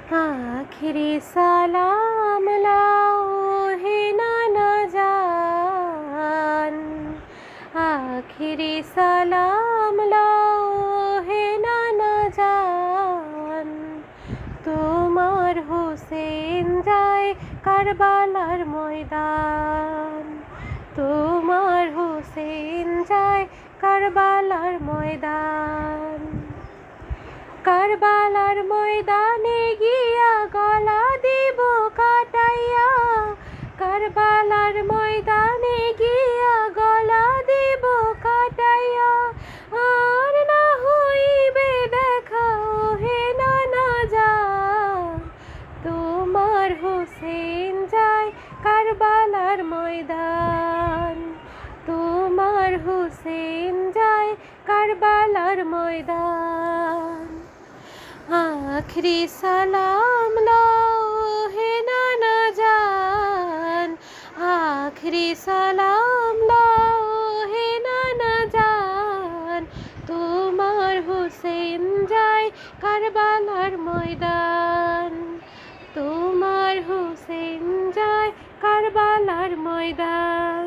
आखिरी सलाम लाओ हे नाना जान, आखिरी सलाम लाओ हे नाना जान। তোমার হোসেন যায় কারবালার ময়দান, তোমার হোসেন যায় কারবালার ময়দান। কারবালার ময়দানে গিয়া গলা দিব কাটাইয়া, কারবালার ময়দানে গিয়া গলা দিব কাটাইয়া। আর না হইবে দেখা হে নানা জান, তোমার হোসেন যায় কারবালার ময়দান, তোমার হোসেন যায় কারবালার ময়দান। आखिरी सलाम लाओ हे नाना जान, आखिरी सलाम लाओ हे नाना जान। তোমার হোসেন যায় কারবালার ময়দান, তোমার হোসেন যায় কারবালার ময়দান।